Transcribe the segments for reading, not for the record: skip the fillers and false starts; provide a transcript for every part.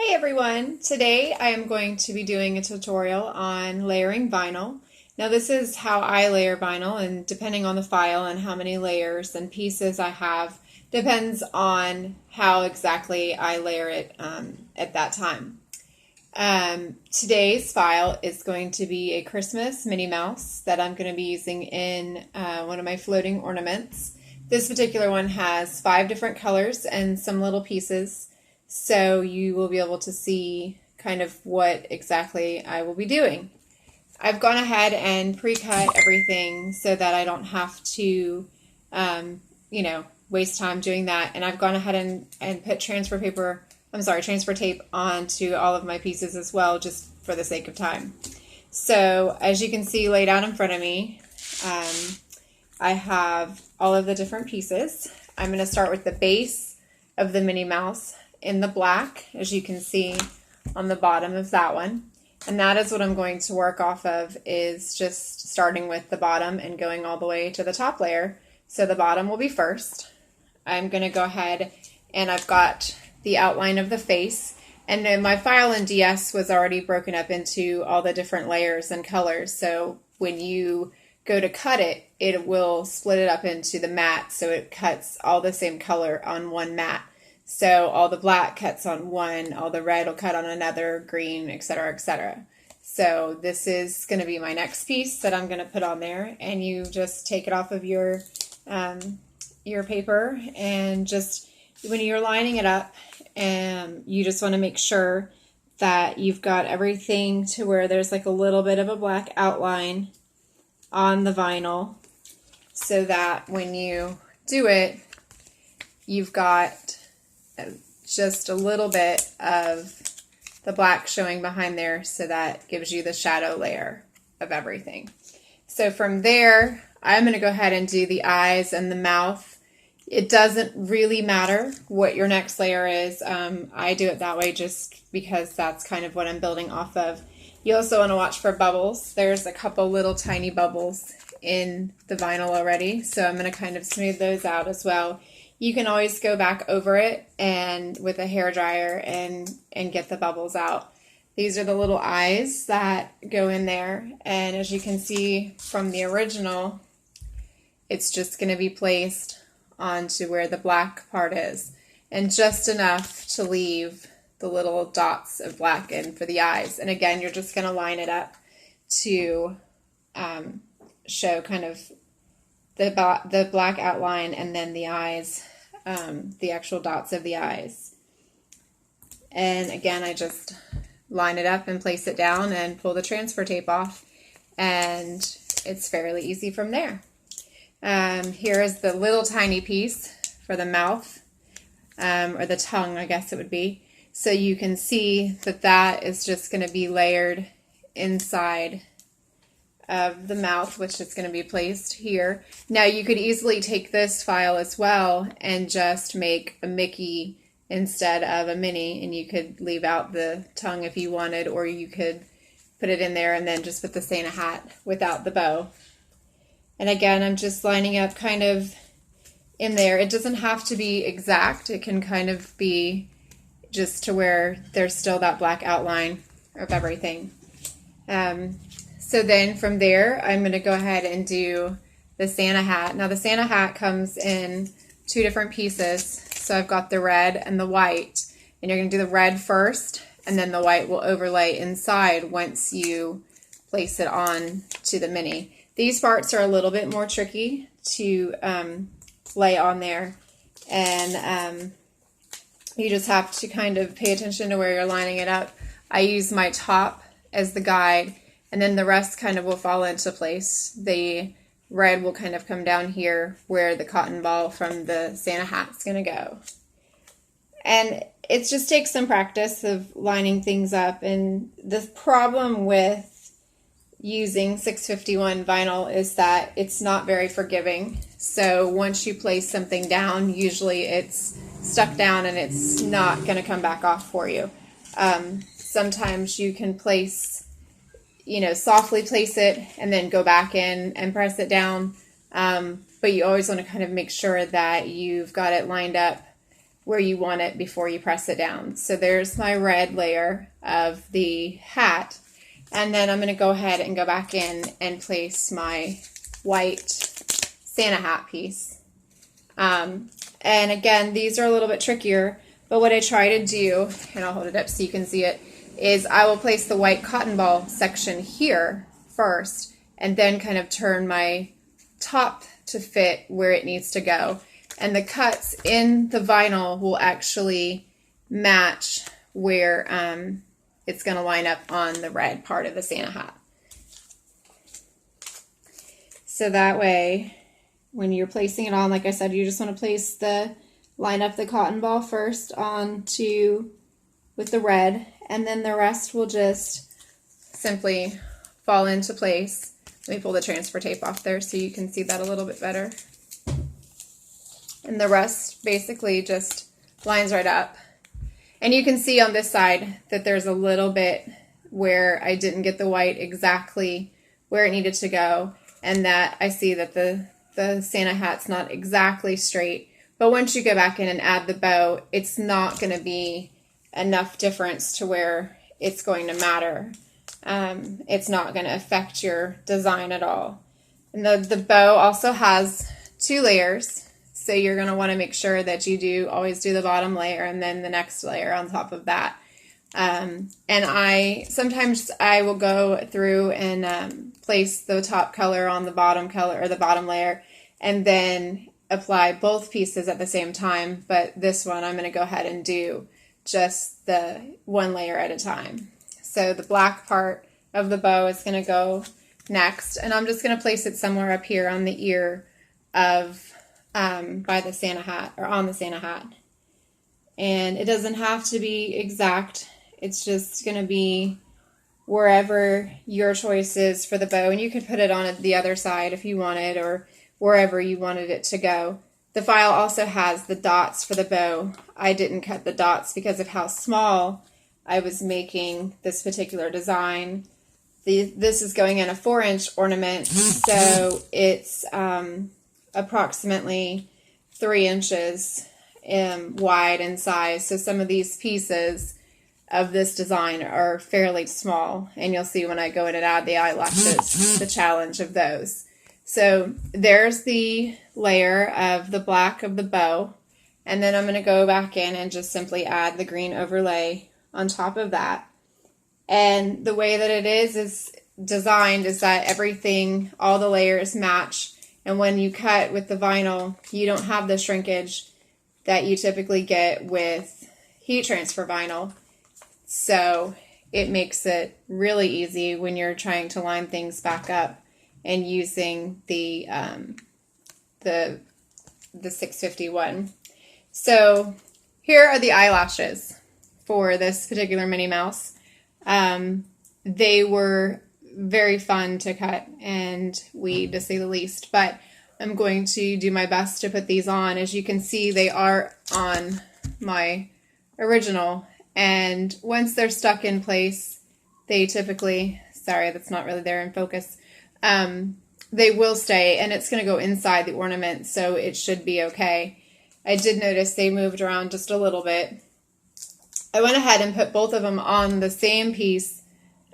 Hey everyone! Today I am going to be doing a tutorial on layering vinyl. Now this is how I layer vinyl, and depending on the file and how many layers and pieces I have depends on how exactly I layer it at that time. Today's file is going to be a Christmas Minnie Mouse that I'm going to be using in one of my floating ornaments. This particular one has 5 different colors and some little pieces, so you will be able to see kind of what exactly I will be doing. I've gone ahead and pre-cut everything so that I don't have to, waste time doing that. And I've gone ahead and put transfer tape onto all of my pieces as well, just for the sake of time. So as you can see laid out in front of me, I have all of the different pieces. I'm going to start with the base of the Minnie Mouse in the black, as you can see on the bottom of that one. And that is what I'm going to work off of, is just starting with the bottom and going all the way to the top layer. So the bottom will be first. I'm going to go ahead and I've got the outline of the face. And then my file in DS was already broken up into all the different layers and colors. So when you go to cut it, it will split it up into the mat, so it cuts all the same color on one mat. So all the black cuts on one, all the red will cut on another, green, etc., etc. So this is going to be my next piece that I'm going to put on there, and you just take it off of your paper, and just when you're lining it up, you just want to make sure that you've got everything to where there's like a little bit of a black outline on the vinyl, so that when you do it, you've got just a little bit of the black showing behind there, so that gives you the shadow layer of everything. So from there, I'm going to go ahead and do the eyes and the mouth. It doesn't really matter what your next layer is. I do it that way just because that's kind of what I'm building off of. You also want to watch for bubbles. There's a couple little tiny bubbles in the vinyl already, so I'm going to kind of smooth those out as well. You can always go back over it and with a hair dryer and get the bubbles out. These are the little eyes that go in there, and as you can see from the original, it's just going to be placed onto where the black part is, and just enough to leave the little dots of black in for the eyes. And again, you're just going to line it up to show kind of the black outline, and then the eyes, the actual dots of the eyes. And again, I just line it up and place it down and pull the transfer tape off, and it's fairly easy from there. Here is the little tiny piece for the mouth, or the tongue, I guess it would be. So you can see that that is just going to be layered inside of the mouth, which is going to be placed here. Now you could easily take this file as well and just make a Mickey instead of a Minnie, and you could leave out the tongue if you wanted, or you could put it in there and then just put the Santa hat without the bow. And again, I'm just lining up kind of in there. It doesn't have to be exact. It can kind of be just to where there's still that black outline of everything. So then from there, I'm going to go ahead and do the Santa hat. Now the Santa hat comes in 2 different pieces. So I've got the red and the white. And you're going to do the red first, and then the white will overlay inside once you place it on to the Minnie. These parts are a little bit more tricky to lay on there, and you just have to kind of pay attention to where you're lining it up. I use my top as the guide, and then the rest kind of will fall into place. The red will kind of come down here where the cotton ball from the Santa hat's going to go. And it just takes some practice of lining things up, and the problem with using 651 vinyl is that it's not very forgiving. So once you place something down, usually it's stuck down and it's not going to come back off for you. Sometimes you can place, softly place it and then go back in and press it down. But you always want to kind of make sure that you've got it lined up where you want it before you press it down. So there's my red layer of the hat. And then I'm going to go ahead and go back in and place my white Santa hat piece. And again, these are a little bit trickier, but what I try to do, and I'll hold it up so you can see it, is I will place the white cotton ball section here first, and then kind of turn my top to fit where it needs to go. And the cuts in the vinyl will actually match where it's going to line up on the red part of the Santa hat. So that way, when you're placing it on, like I said, you just want to line up the cotton ball first with the red, and then the rest will just simply fall into place. Let me pull the transfer tape off there so you can see that a little bit better. And the rest basically just lines right up. And you can see on this side that there's a little bit where I didn't get the white exactly where it needed to go, and that I see that the Santa hat's not exactly straight. But once you go back in and add the bow, it's not going to be enough difference to where it's going to matter. It's not going to affect your design at all. And the bow also has 2 layers. So you're going to want to make sure that you always do the bottom layer and then the next layer on top of that. And sometimes I will go through and place the top color on the bottom color or the bottom layer, and then apply both pieces at the same time. But this one I'm going to go ahead and do just the 1 layer at a time. So the black part of the bow is going to go next, and I'm just going to place it somewhere up here on the ear of by the Santa hat, or on the Santa hat. And it doesn't have to be exact. It's just going to be wherever your choice is for the bow. And you could put it on the other side if you wanted, or wherever you wanted it to go. The file also has the dots for the bow. I didn't cut the dots because of how small I was making this particular design. This is going in a 4-inch ornament, so it's approximately 3 inches wide in size. So some of these pieces of this design are fairly small, and you'll see when I go in and add the eyelashes the challenge of those. So there's the layer of the black of the bow, and then I'm going to go back in and just simply add the green overlay on top of that. And the way that it is designed is that everything, all the layers match. And when you cut with the vinyl, you don't have the shrinkage that you typically get with heat transfer vinyl. So it makes it really easy when you're trying to line things back up and using the 651. So here are the eyelashes for this particular Minnie Mouse. They were very fun to cut and weed, to say the least, but I'm going to do my best to put these on. As you can see, they are on my original, and once they're stuck in place, they typically, sorry, that's not really there in focus, they will stay, and it's going to go inside the ornament, so it should be okay. I did notice they moved around just a little bit. I went ahead and put both of them on the same piece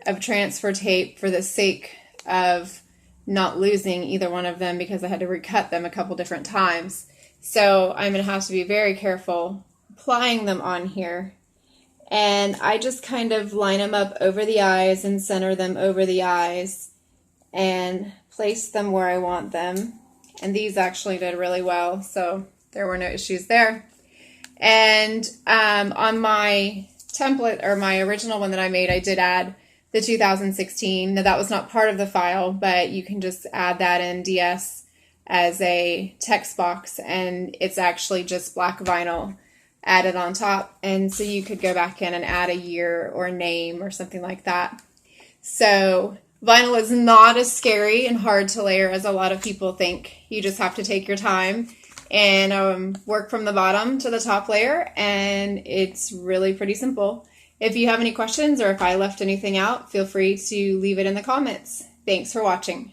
of transfer tape for the sake of not losing either one of them, because I had to recut them a couple different times. So I'm going to have to be very careful applying them on here. And I just kind of line them up over the eyes and center them over the eyes and place them where I want them. And these actually did really well, so there were no issues there. And on my template, or my original one that I made, I did add the 2016. Now that was not part of the file, but you can just add that in DS as a text box, and it's actually just black vinyl added on top. And so you could go back in and add a year or name or something like that. So vinyl is not as scary and hard to layer as a lot of people think. You just have to take your time and work from the bottom to the top layer, and it's really pretty simple. If you have any questions or if I left anything out, feel free to leave it in the comments. Thanks for watching.